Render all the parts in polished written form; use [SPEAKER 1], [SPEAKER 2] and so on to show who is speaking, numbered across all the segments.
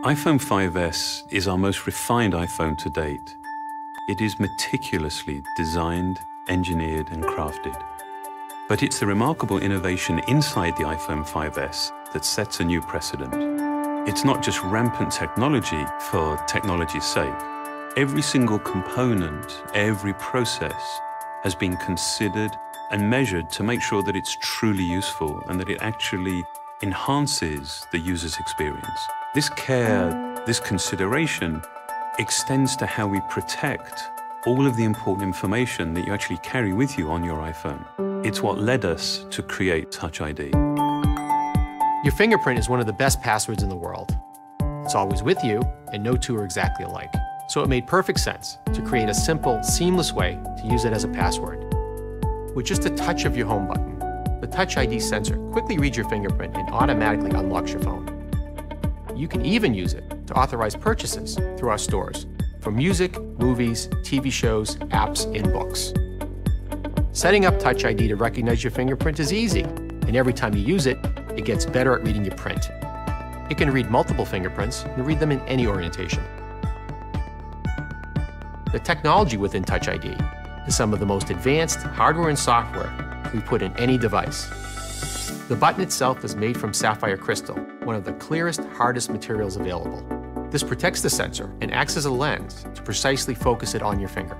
[SPEAKER 1] iPhone 5S is our most refined iPhone to date. It is meticulously designed, engineered, and crafted. But it's the remarkable innovation inside the iPhone 5S that sets a new precedent. It's not just rampant technology for technology's sake. Every single component, every process has been considered and measured to make sure that it's truly useful and that it actually enhances the user's experience. This care, this consideration extends to how we protect all of the important information that you actually carry with you on your iPhone. It's what led us to create Touch ID.
[SPEAKER 2] Your fingerprint is one of the best passwords in the world. It's always with you, and no two are exactly alike. So it made perfect sense to create a simple, seamless way to use it as a password. With just a touch of your home button, the Touch ID sensor quickly reads your fingerprint and automatically unlocks your phone. You can even use it to authorize purchases through our stores for music, movies, TV shows, apps, and books. Setting up Touch ID to recognize your fingerprint is easy, and every time you use it, it gets better at reading your print. It can read multiple fingerprints and read them in any orientation. The technology within Touch ID is some of the most advanced hardware and software we put in any device. The button itself is made from sapphire crystal, one of the clearest, hardest materials available. This protects the sensor and acts as a lens to precisely focus it on your finger.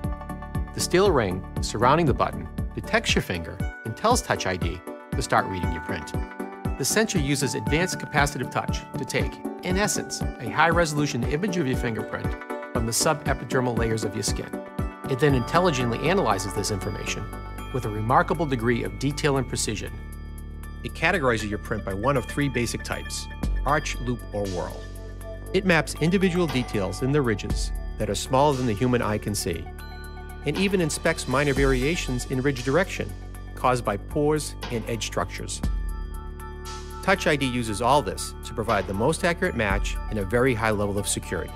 [SPEAKER 2] The steel ring surrounding the button detects your finger and tells Touch ID to start reading your print. The sensor uses advanced capacitive touch to take, in essence, a high-resolution image of your fingerprint from the subepidermal layers of your skin. It then intelligently analyzes this information with a remarkable degree of detail and precision. It categorizes your print by one of three basic types: arch, loop, or whorl. It maps individual details in the ridges that are smaller than the human eye can see, and even inspects minor variations in ridge direction caused by pores and edge structures. Touch ID uses all this to provide the most accurate match and a very high level of security.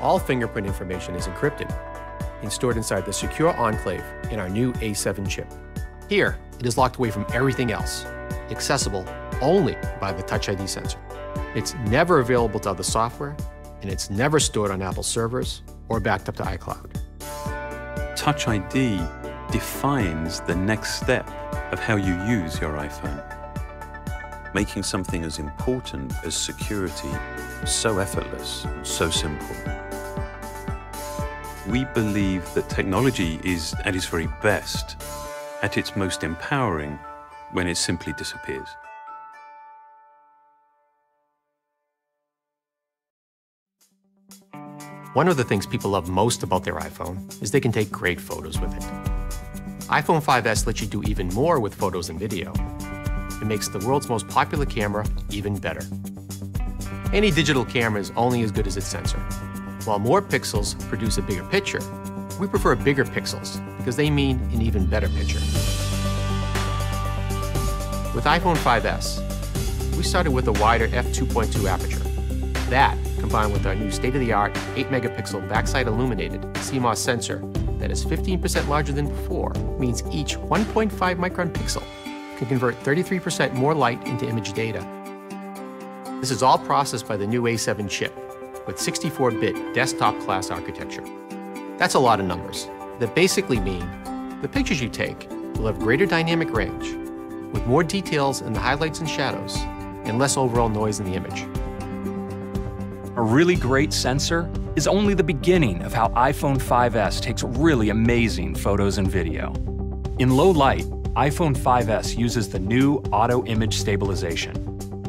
[SPEAKER 2] All fingerprint information is encrypted and stored inside the secure enclave in our new A7 chip. Here, it is locked away from everything else, accessible only by the Touch ID sensor. It's never available to other software, and it's never stored on Apple servers or backed up to iCloud.
[SPEAKER 1] Touch ID defines the next step of how you use your iPhone, making something as important as security so effortless and so simple. We believe that technology is at its very best, at its most empowering, when it simply disappears.
[SPEAKER 2] One of the things people love most about their iPhone is they can take great photos with it. iPhone 5S lets you do even more with photos and video. It makes the world's most popular camera even better. Any digital camera is only as good as its sensor. While more pixels produce a bigger picture, we prefer bigger pixels because they mean an even better picture. With iPhone 5S, we started with a wider f2.2 aperture. That, combined with our new state-of-the-art 8-megapixel backside illuminated CMOS sensor that is 15% larger than before, means each 1.5 micron pixel can convert 33% more light into image data. This is all processed by the new A7 chip with 64-bit desktop-class architecture. That's a lot of numbers that basically mean the pictures you take will have greater dynamic range, with more details in the highlights and shadows, and less overall noise in the image.
[SPEAKER 3] A really great sensor is only the beginning of how iPhone 5S takes really amazing photos and video. In low light, iPhone 5S uses the new auto image stabilization.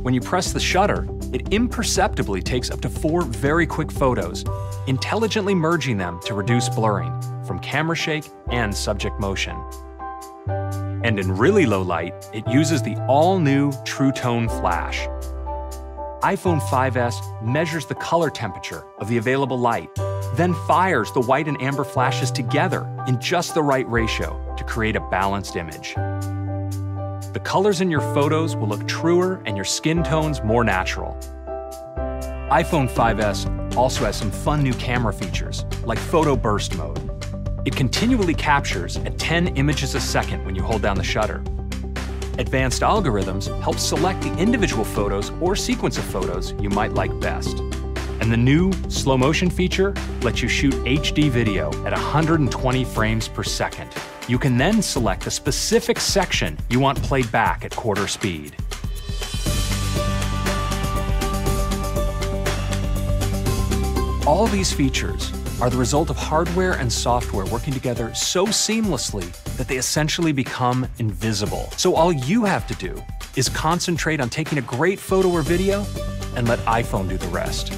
[SPEAKER 3] When you press the shutter, it imperceptibly takes up to 4 very quick photos, intelligently merging them to reduce blurring from camera shake and subject motion. And in really low light, it uses the all-new True Tone Flash. iPhone 5S measures the color temperature of the available light, then fires the white and amber flashes together in just the right ratio to create a balanced image. The colors in your photos will look truer and your skin tones more natural. iPhone 5S also has some fun new camera features, like photo burst mode. It continually captures at 10 images a second when you hold down the shutter. Advanced algorithms help select the individual photos or sequence of photos you might like best. And the new slow motion feature lets you shoot HD video at 120 frames per second. You can then select a specific section you want played back at quarter speed. All these features are the result of hardware and software working together so seamlessly that they essentially become invisible. So all you have to do is concentrate on taking a great photo or video and let iPhone do the rest.